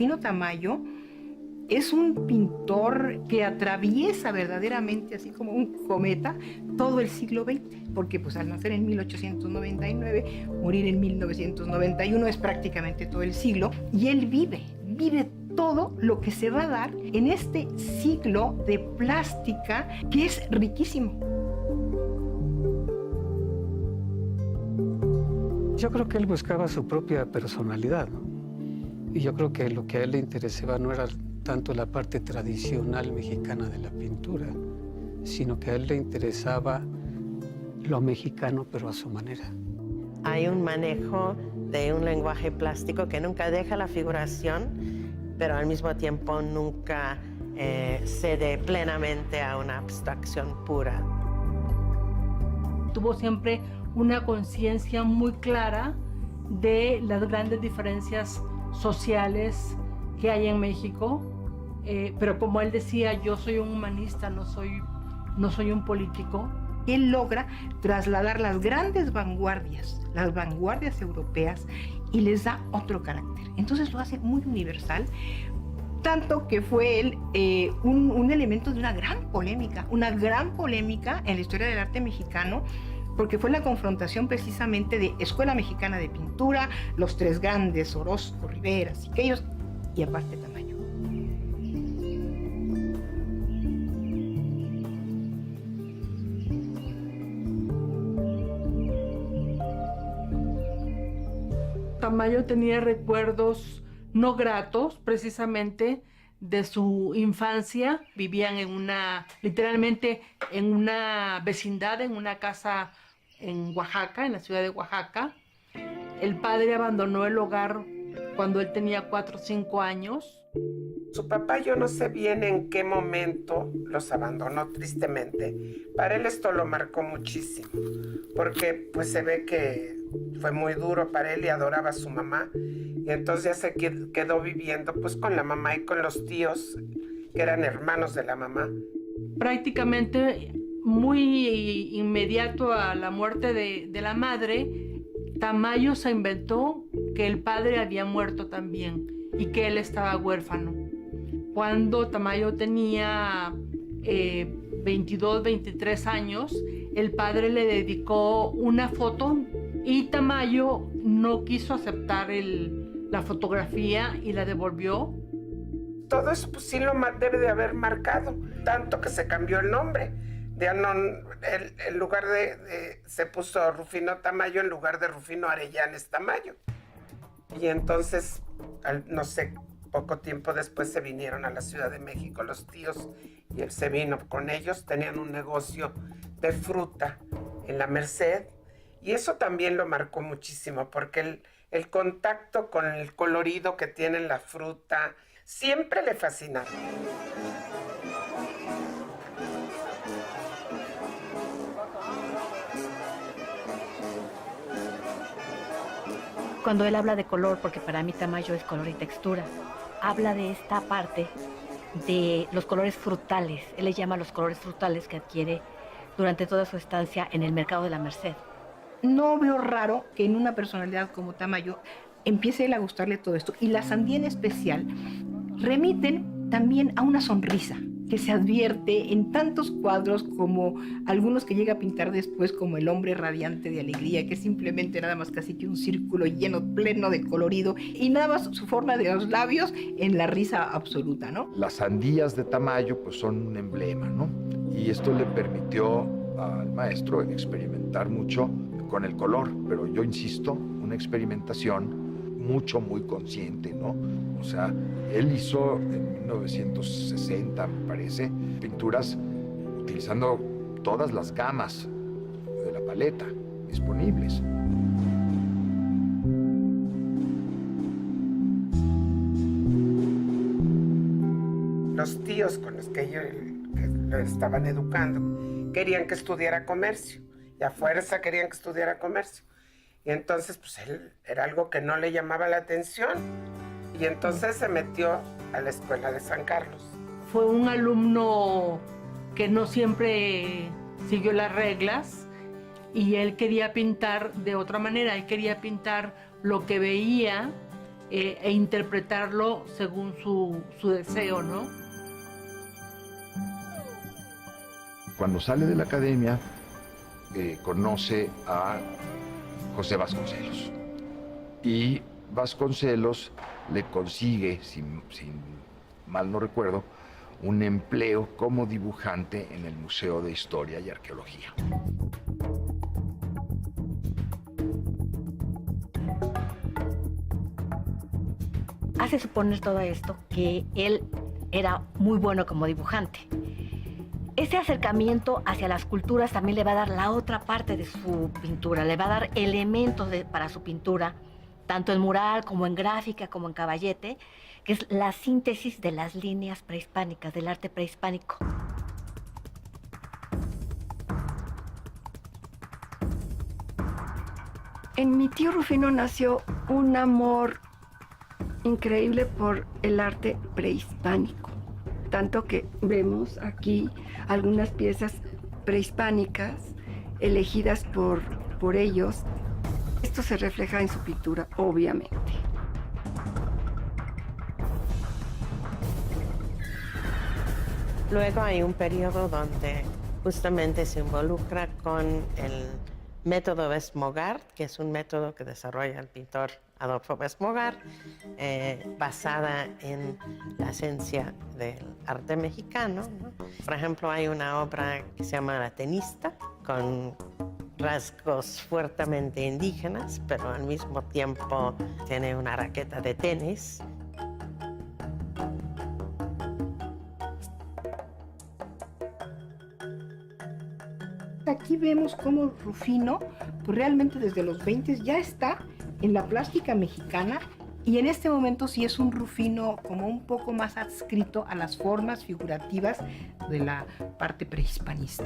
Rufino Tamayo es un pintor que atraviesa verdaderamente, así como un cometa, todo el siglo XX, porque pues al nacer en 1899, morir en 1991 es prácticamente todo el siglo, y él vive todo lo que se va a dar en este siglo de plástica que es riquísimo. Yo creo que él buscaba su propia personalidad, ¿no? Y yo creo que lo que a él le interesaba no era tanto la parte tradicional mexicana de la pintura, sino que a él le interesaba lo mexicano, pero a su manera. Hay un manejo de un lenguaje plástico que nunca deja la figuración, pero al mismo tiempo nunca cede plenamente a una abstracción pura. Tuvo siempre una conciencia muy clara de las grandes diferencias sociales que hay en México, pero como él decía, yo soy un humanista, no soy un político. Él logra trasladar las grandes vanguardias, las vanguardias europeas, y les da otro carácter. Entonces lo hace muy universal, tanto que fue él un elemento de una gran polémica en la historia del arte mexicano, porque fue la confrontación precisamente de Escuela Mexicana de Pintura, los tres grandes, Orozco, Rivera, Siqueiros, y aparte Tamayo. Tamayo tenía recuerdos no gratos, precisamente, de su infancia. Vivían literalmente en una vecindad, en una casa en Oaxaca, en la ciudad de Oaxaca. El padre abandonó el hogar cuando él tenía 4 o 5 años. Su papá, yo no sé bien en qué momento los abandonó, tristemente. Para él esto lo marcó muchísimo, porque pues se ve que fue muy duro para él y adoraba a su mamá. Y entonces ya se quedó viviendo pues con la mamá y con los tíos, que eran hermanos de la mamá. Prácticamente muy inmediato a la muerte de la madre, Tamayo se inventó que el padre había muerto también y que él estaba huérfano. Cuando Tamayo tenía 22, 23 años, el padre le dedicó una foto y Tamayo no quiso aceptar la fotografía y la devolvió. Todo eso pues sí lo debe de haber marcado, tanto que se cambió el nombre. En lugar se puso Rufino Tamayo en lugar de Rufino Arellanes Tamayo. Y entonces, no sé, poco tiempo después se vinieron a la Ciudad de México los tíos y él se vino con ellos. Tenían un negocio de fruta en la Merced y eso también lo marcó muchísimo porque el contacto con el colorido que tiene la fruta siempre le fascinaba. Cuando él habla de color, porque para mí Tamayo es color y textura, habla de esta parte de los colores frutales. Él le llama los colores frutales que adquiere durante toda su estancia en el mercado de la Merced. No veo raro que en una personalidad como Tamayo empiece él a gustarle todo esto. Y la sandía en especial remiten también a una sonrisa que se advierte en tantos cuadros como algunos que llega a pintar después, como El hombre radiante de alegría, que es simplemente nada más casi que un círculo lleno, pleno de colorido, y nada más su forma de los labios en la risa absoluta, ¿no? Las sandías de Tamayo pues son un emblema, ¿no? Y esto le permitió al maestro experimentar mucho con el color, pero yo insisto, una experimentación muy consciente, ¿no? O sea, él hizo en 1960, me parece, pinturas utilizando todas las gamas de la paleta disponibles. Los tíos con los que lo estaban educando querían que estudiara comercio y a fuerza querían que estudiara comercio. Y entonces, pues él era algo que no le llamaba la atención. Y entonces se metió a la escuela de San Carlos. Fue un alumno que no siempre siguió las reglas y él quería pintar de otra manera. Él quería pintar lo que veía e interpretarlo según su deseo, ¿no? Cuando sale de la academia, conoce a José Vasconcelos. Y Vasconcelos le consigue, si mal no recuerdo, un empleo como dibujante en el Museo de Historia y Arqueología. Hace suponer todo esto que él era muy bueno como dibujante. Ese acercamiento hacia las culturas también le va a dar la otra parte de su pintura, le va a dar elementos para su pintura, tanto en mural como en gráfica, como en caballete, que es la síntesis de las líneas prehispánicas, del arte prehispánico. En mi tío Rufino nació un amor increíble por el arte prehispánico, tanto que vemos aquí algunas piezas prehispánicas elegidas por ellos. Esto se refleja en su pintura, obviamente. Luego hay un periodo donde justamente se involucra con el método Westmogart, que es un método que desarrolla el pintor Adolfo Westmogart, basada en la esencia del arte mexicano, ¿no? Por ejemplo, hay una obra que se llama La Tenista, con rasgos fuertemente indígenas, pero al mismo tiempo tiene una raqueta de tenis. Aquí vemos cómo Rufino, pues realmente desde los 20 ya está en la plástica mexicana, y en este momento sí es un Rufino como un poco más adscrito a las formas figurativas de la parte prehispanista.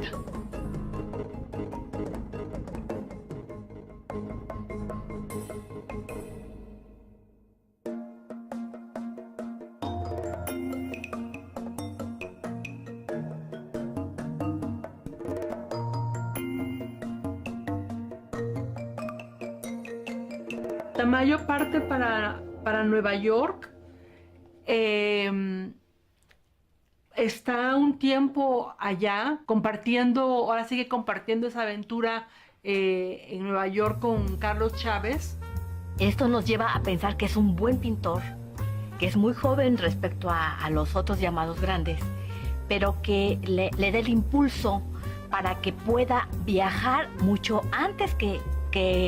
Tamayo parte para Nueva York. Está un tiempo allá compartiendo, ahora sigue compartiendo esa aventura en Nueva York con Carlos Chávez. Esto nos lleva a pensar que es un buen pintor, que es muy joven respecto a los otros llamados grandes, pero que le dé el impulso para que pueda viajar mucho antes que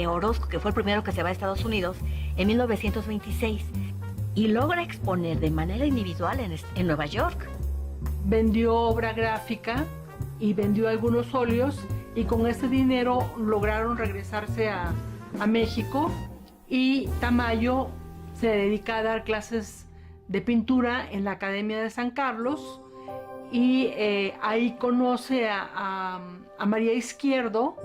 Orozco, que fue el primero que se va a Estados Unidos, en 1926, y logra exponer de manera individual en Nueva York. Vendió obra gráfica y vendió algunos óleos, y con ese dinero lograron regresarse a México, y Tamayo se dedica a dar clases de pintura en la Academia de San Carlos, y ahí conoce a María Izquierdo.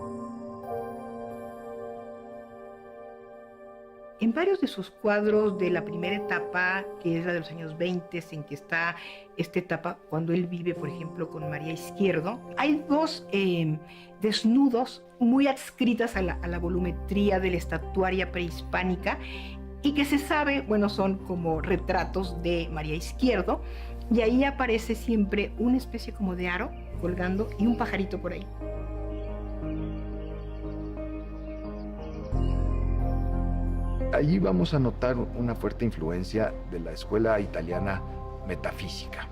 En varios de sus cuadros de la primera etapa, que es la de los años 20, en que está esta etapa cuando él vive, por ejemplo, con María Izquierdo, hay dos desnudos muy adscritas a la volumetría de la estatuaria prehispánica, y que se sabe, bueno, son como retratos de María Izquierdo, y ahí aparece siempre una especie como de aro colgando y un pajarito por ahí. Allí vamos a notar una fuerte influencia de la escuela italiana metafísica.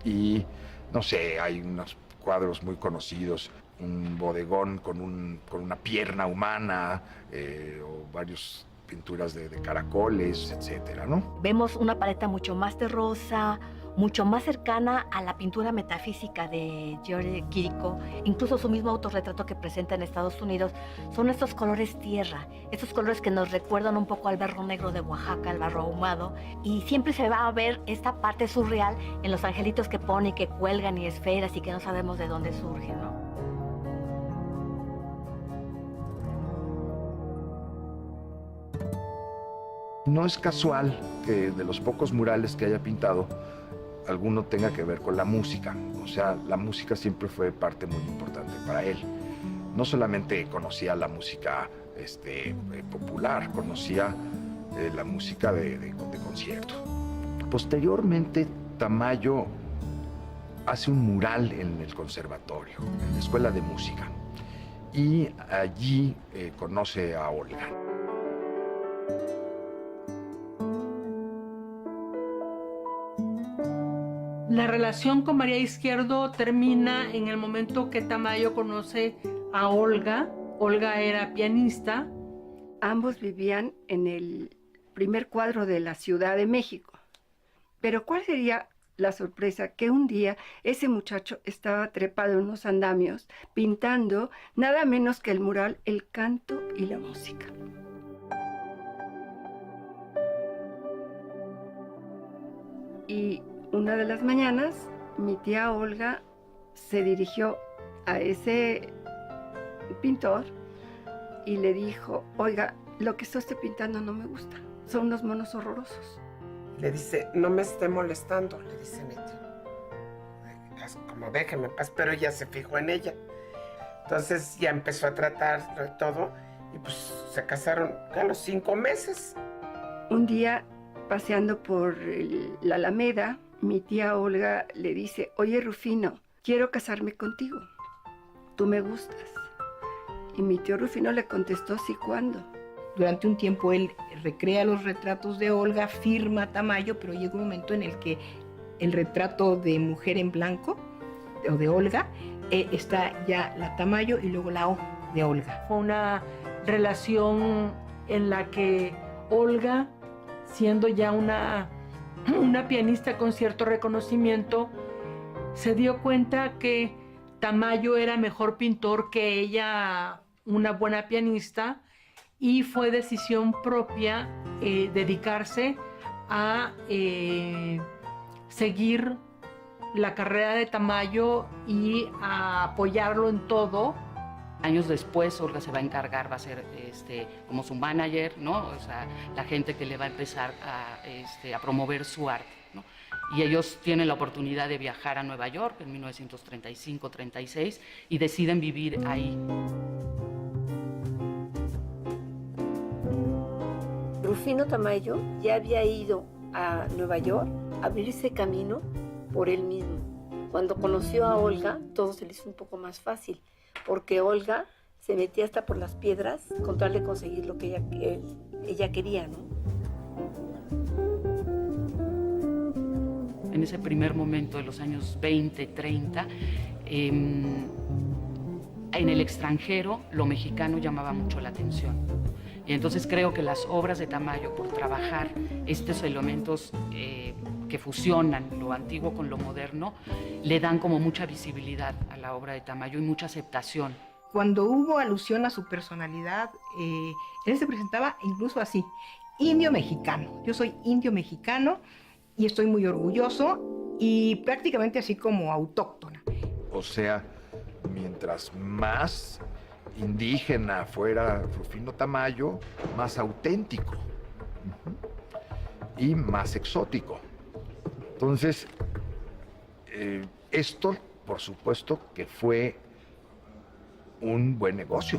Y, no sé, hay unos cuadros muy conocidos, un bodegón con una pierna humana, o varias pinturas de caracoles, etcétera, ¿no? Vemos una paleta mucho más terrosa, mucho más cercana a la pintura metafísica de Giorgio Chirico. Incluso su mismo autorretrato que presenta en Estados Unidos son estos colores tierra, estos colores que nos recuerdan un poco al barro negro de Oaxaca, al barro ahumado, y siempre se va a ver esta parte surreal en los angelitos que pone y que cuelgan y esferas y que no sabemos de dónde surgen, ¿no? No es casual que de los pocos murales que haya pintado, alguno tenga que ver con la música. O sea, la música siempre fue parte muy importante para él. No solamente conocía la música popular, conocía la música de concierto. Posteriormente, Tamayo hace un mural en el conservatorio, en la escuela de música, y allí conoce a Olga. La relación con María Izquierdo termina en el momento que Tamayo conoce a Olga. Olga era pianista. Ambos vivían en el primer cuadro de la Ciudad de México. Pero ¿cuál sería la sorpresa? Que un día ese muchacho estaba trepado en unos andamios pintando nada menos que el mural El canto y la música. Y una de las mañanas, mi tía Olga se dirigió a ese pintor y le dijo: oiga, lo que está usted pintando no me gusta, son unos monos horrorosos. Le dice, no me esté molestando, le dice mi tío. Como déjeme en paz, pero ella se fijó en ella. Entonces ya empezó a tratarlo y todo, y pues se casaron a los 5 meses. Un día, paseando por la Alameda, mi tía Olga le dice: oye, Rufino, quiero casarme contigo, tú me gustas. Y mi tío Rufino le contestó: sí, ¿cuándo? Durante un tiempo él recrea los retratos de Olga, firma a Tamayo, pero llega un momento en el que el retrato de mujer en blanco, o de Olga, está ya la Tamayo y luego la O de Olga. Fue una relación en la que Olga, siendo ya una pianista con cierto reconocimiento, se dio cuenta que Tamayo era mejor pintor que ella, una buena pianista, y fue decisión propia dedicarse a seguir la carrera de Tamayo y a apoyarlo en todo. Años después, Olga se va a encargar, va a ser como su manager, ¿no? O sea, la gente que le va a empezar a promover su arte, ¿no? Y ellos tienen la oportunidad de viajar a Nueva York en 1935-36 y deciden vivir ahí. Rufino Tamayo ya había ido a Nueva York a abrirse camino por él mismo. Cuando conoció a Olga, todo se le hizo un poco más fácil, porque Olga se metía hasta por las piedras con tal de conseguir lo que ella quería, ¿no? En ese primer momento de los años 20, 30, en el extranjero lo mexicano llamaba mucho la atención. Y entonces creo que las obras de Tamayo, por trabajar estos elementos que fusionan lo antiguo con lo moderno, le dan como mucha visibilidad a la obra de Tamayo y mucha aceptación. Cuando hubo alusión a su personalidad, él se presentaba incluso así: indio mexicano. Yo soy indio mexicano y estoy muy orgulloso, y prácticamente así como autóctona. O sea, mientras más indígena fuera Rufino Tamayo, más auténtico y más exótico. Entonces, esto, por supuesto, que fue un buen negocio.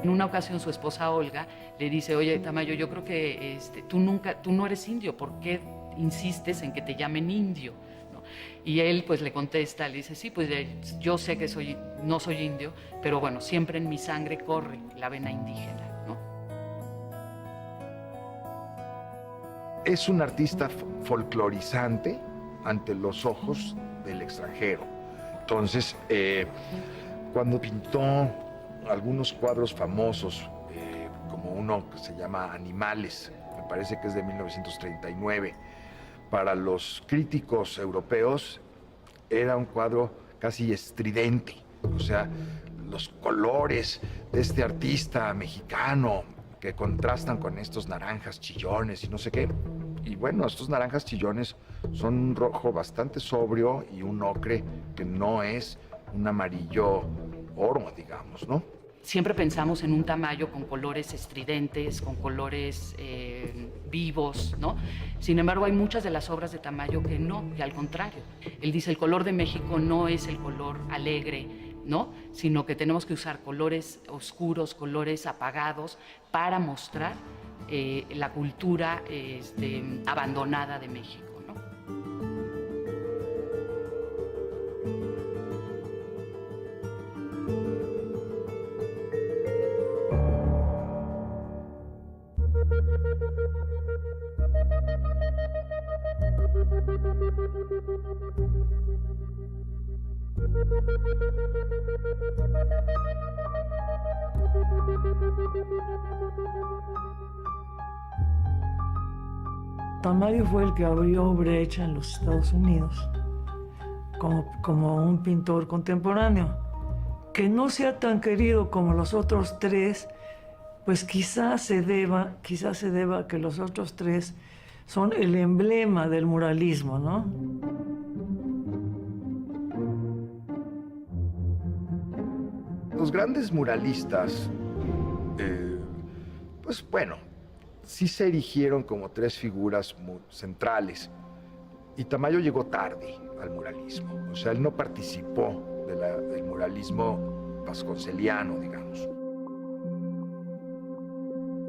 En una ocasión su esposa Olga le dice: oye, Tamayo, yo creo que tú no eres indio, ¿por qué insistes en que te llamen indio? ¿No? Y él pues le contesta, le dice: sí, pues yo sé que no soy indio, pero bueno, siempre en mi sangre corre la vena indígena, ¿no? Es un artista folclorizante ante los ojos del extranjero. Entonces, cuando pintó algunos cuadros famosos, como uno que se llama Animales, me parece que es de 1939, para los críticos europeos era un cuadro casi estridente. O sea, los colores de este artista mexicano que contrastan con estos naranjas chillones y no sé qué. Y bueno, estos naranjas chillones son un rojo bastante sobrio y un ocre que no es un amarillo oro, digamos, ¿no? Siempre pensamos en un Tamayo con colores estridentes, con colores vivos, ¿no? Sin embargo, hay muchas de las obras de Tamayo que no, que al contrario. Él dice: el color de México no es el color alegre, ¿no? Sino que tenemos que usar colores oscuros, colores apagados para mostrar la cultura abandonada de México, ¿no? Tamayo fue el que abrió brecha en los Estados Unidos como un pintor contemporáneo. Que no sea tan querido como los otros tres, pues quizás se deba a que los otros tres son el emblema del muralismo, ¿no? Los grandes muralistas, pues bueno, sí se erigieron como tres figuras centrales. Y Tamayo llegó tarde al muralismo. O sea, él no participó del muralismo vasconceliano, digamos.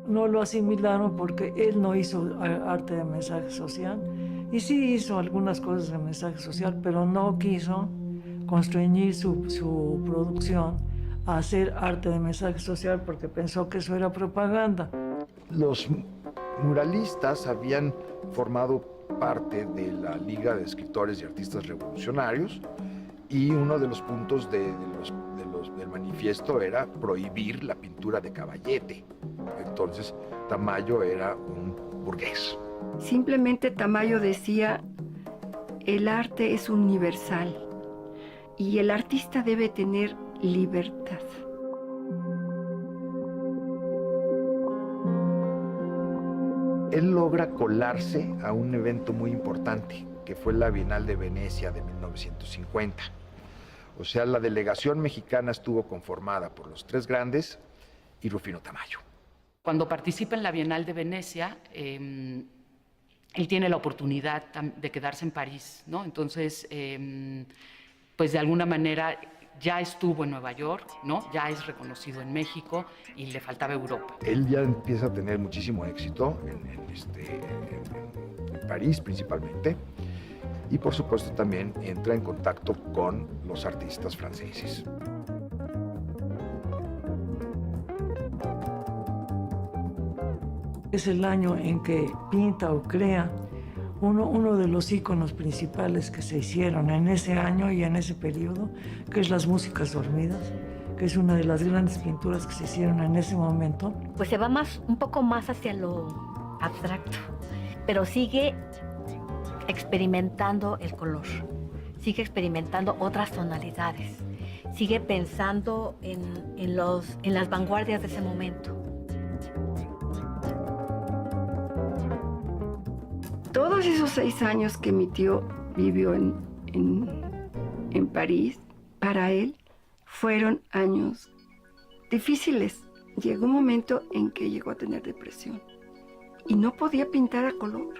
No lo asimilaron porque él no hizo arte de mensaje social. Y sí hizo algunas cosas de mensaje social, pero no quiso constreñir su producción a hacer arte de mensaje social porque pensó que eso era propaganda. Los muralistas habían formado parte de la Liga de Escritores y Artistas Revolucionarios y uno de los puntos del manifiesto era prohibir la pintura de caballete. Entonces, Tamayo era un burgués. Simplemente Tamayo decía, el arte es universal y el artista debe tener libertad. Él logra colarse a un evento muy importante, que fue la Bienal de Venecia de 1950. O sea, la delegación mexicana estuvo conformada por los tres grandes y Rufino Tamayo. Cuando participa en la Bienal de Venecia, él tiene la oportunidad de quedarse en París, ¿no? Entonces, pues de alguna manera ya estuvo en Nueva York, ¿no? Ya es reconocido en México y le faltaba Europa. Él ya empieza a tener muchísimo éxito en París principalmente y por supuesto también entra en contacto con los artistas franceses. Es el año en que pinta o crea uno de los íconos principales que se hicieron en ese año y en ese periodo, que es las músicas dormidas, que es una de las grandes pinturas que se hicieron en ese momento. Pues se va un poco más hacia lo abstracto, pero sigue experimentando el color, sigue experimentando otras tonalidades, sigue pensando en las vanguardias de ese momento. Todos esos 6 años que mi tío vivió en París, para él fueron años difíciles. Llegó un momento en que llegó a tener depresión y no podía pintar a color.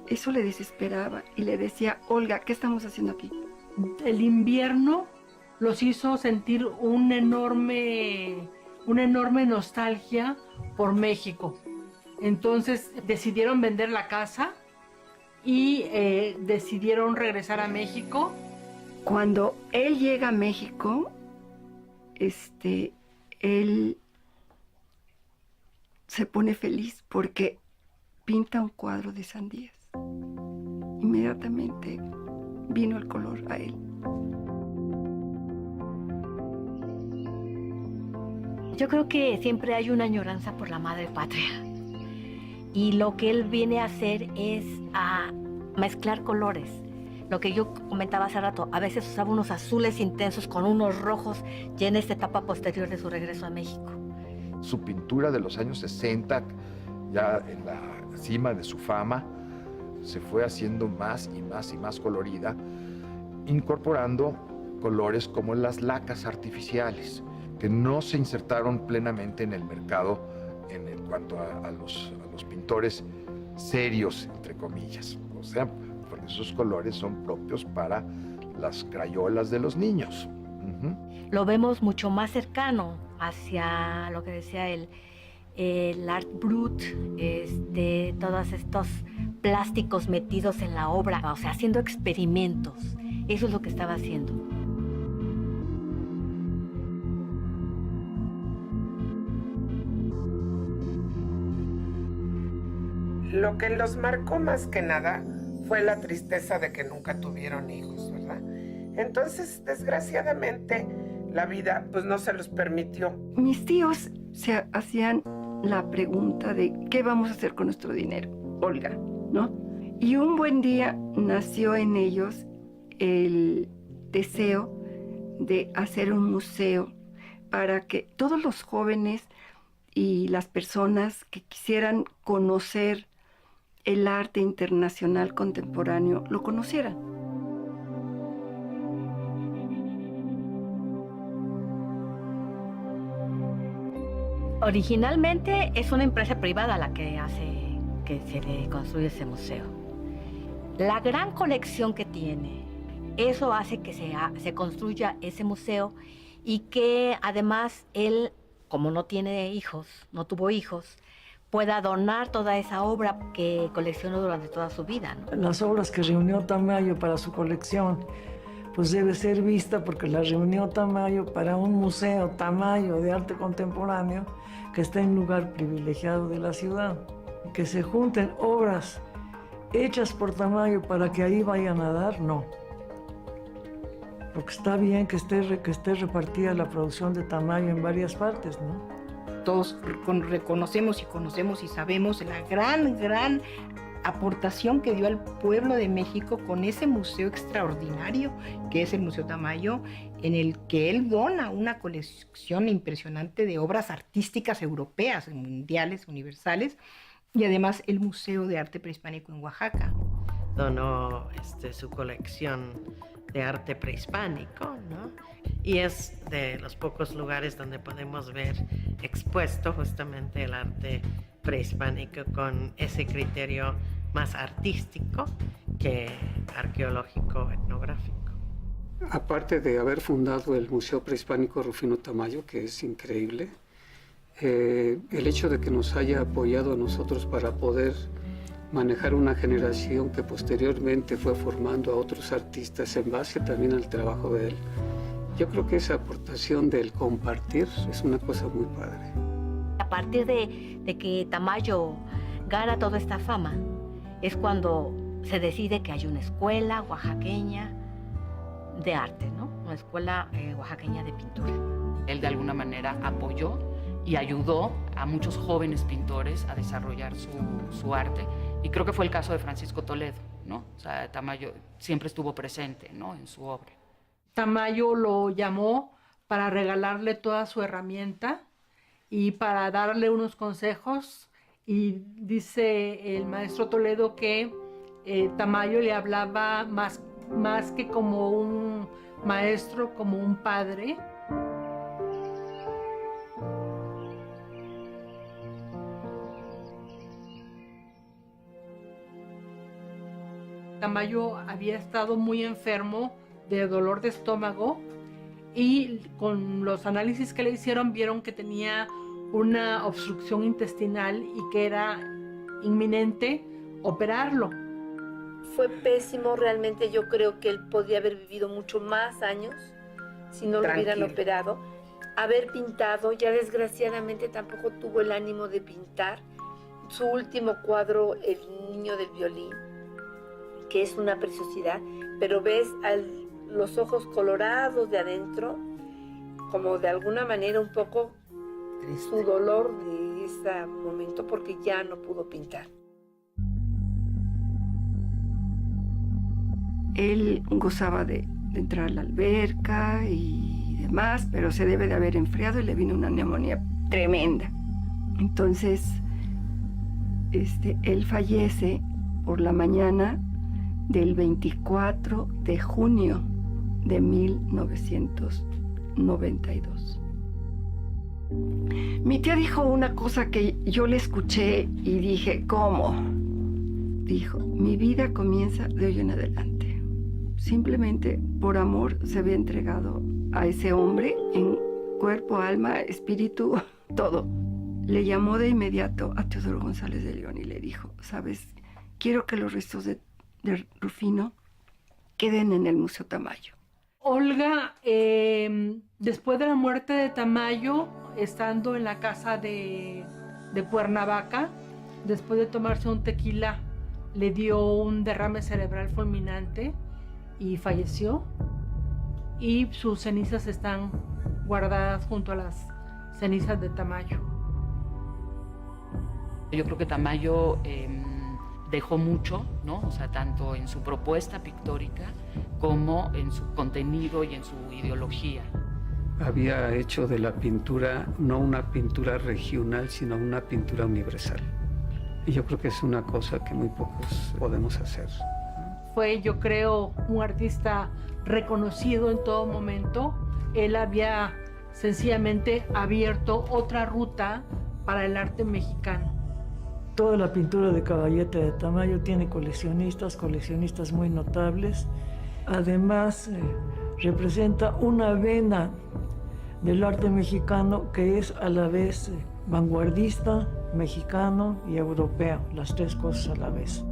Eso le desesperaba y le decía, Olga, ¿qué estamos haciendo aquí? El invierno los hizo sentir una enorme nostalgia por México. Entonces decidieron vender la casa y decidieron regresar a México. Cuando él llega a México, él se pone feliz porque pinta un cuadro de sandías. Inmediatamente vino el color a él. Yo creo que siempre hay una añoranza por la madre patria. Y lo que él viene a hacer es a mezclar colores. Lo que yo comentaba hace rato, a veces usaba unos azules intensos con unos rojos ya en esta etapa posterior de su regreso a México. Su pintura de los años 60, ya en la cima de su fama, se fue haciendo más y más y más colorida, incorporando colores como las lacas artificiales, que no se insertaron plenamente en el mercado en cuanto a los pintores serios, entre comillas. O sea, porque esos colores son propios para las crayolas de los niños. Lo vemos mucho más cercano hacia lo que decía el art brut, todos estos plásticos metidos en la obra, o sea, haciendo experimentos. Eso es lo que estaba haciendo. Lo que los marcó más que nada fue la tristeza de que nunca tuvieron hijos, ¿verdad? Entonces, desgraciadamente, la vida pues no se los permitió. Mis tíos se hacían la pregunta de ¿qué vamos a hacer con nuestro dinero? Olga, ¿no? Y un buen día nació en ellos el deseo de hacer un museo para que todos los jóvenes y las personas que quisieran conocer el arte internacional contemporáneo lo conocieran. Originalmente es una empresa privada la que hace que se le construya ese museo. La gran colección que tiene, eso hace que se construya ese museo y que además él, como no tiene hijos, no tuvo hijos, pueda donar toda esa obra que coleccionó durante toda su vida, ¿no? Las obras que reunió Tamayo para su colección, pues debe ser vista porque las reunió Tamayo para un museo Tamayo de arte contemporáneo que está en un lugar privilegiado de la ciudad. Que se junten obras hechas por Tamayo para que ahí vayan a dar, no. Porque está bien que esté repartida la producción de Tamayo en varias partes, ¿no? Todos reconocemos y conocemos y sabemos la gran aportación que dio al pueblo de México con ese museo extraordinario que es el Museo Tamayo, en el que él dona una colección impresionante de obras artísticas europeas, mundiales, universales, y además el Museo de Arte Prehispánico en Oaxaca. Donó su colección de arte prehispánico, ¿no? Y es de los pocos lugares donde podemos ver expuesto justamente el arte prehispánico con ese criterio más artístico que arqueológico etnográfico. Aparte de haber fundado el Museo Prehispánico Rufino Tamayo, que es increíble, el hecho de que nos haya apoyado a nosotros para poder manejar una generación que posteriormente fue formando a otros artistas en base también al trabajo de él. Yo creo que esa aportación del compartir es una cosa muy padre. A partir de que Tamayo gana toda esta fama, es cuando se decide que hay una escuela oaxaqueña de arte, ¿no? Una escuela oaxaqueña de pintura. Él de alguna manera apoyó y ayudó a muchos jóvenes pintores a desarrollar su arte. Y creo que fue el caso de Francisco Toledo, ¿no? O sea, Tamayo siempre estuvo presente, ¿no?, en su obra. Tamayo lo llamó para regalarle toda su herramienta y para darle unos consejos. Y dice el maestro Toledo que Tamayo le hablaba más que como un maestro, como un padre. Tamayo había estado muy enfermo de dolor de estómago y con los análisis que le hicieron vieron que tenía una obstrucción intestinal y que era inminente operarlo. Fue pésimo, realmente yo creo que él podía haber vivido mucho más años si no lo hubieran operado. Haber pintado, ya desgraciadamente tampoco tuvo el ánimo de pintar. Su último cuadro, El niño del violín, que es una preciosidad, pero ves los ojos colorados de adentro, como de alguna manera un poco su dolor de ese momento porque ya no pudo pintar. Él gozaba de entrar a la alberca y demás, pero se debe de haber enfriado y le vino una neumonía tremenda. Entonces, él fallece por la mañana del 24 de junio de 1992. Mi tía dijo una cosa que yo le escuché y dije, ¿cómo? Dijo, mi vida comienza de hoy en adelante. Simplemente por amor se había entregado a ese hombre en cuerpo, alma, espíritu, todo. Le llamó de inmediato a Teodoro González de León y le dijo, ¿sabes? Quiero que los restos de Rufino queden en el Museo Tamayo. Olga, después de la muerte de Tamayo, estando en la casa de Cuernavaca, después de tomarse un tequila, le dio un derrame cerebral fulminante y falleció. Y sus cenizas están guardadas junto a las cenizas de Tamayo. Yo creo que Tamayo dejó mucho, ¿no? O sea, tanto en su propuesta pictórica como en su contenido y en su ideología. Había hecho de la pintura no una pintura regional, sino una pintura universal. Y yo creo que es una cosa que muy pocos podemos hacer. Fue, yo creo, un artista reconocido en todo momento. Él había sencillamente abierto otra ruta para el arte mexicano. Toda la pintura de Caballete de Tamayo tiene coleccionistas muy notables. Además, representa una vena del arte mexicano que es a la vez vanguardista, mexicano y europeo, las tres cosas a la vez.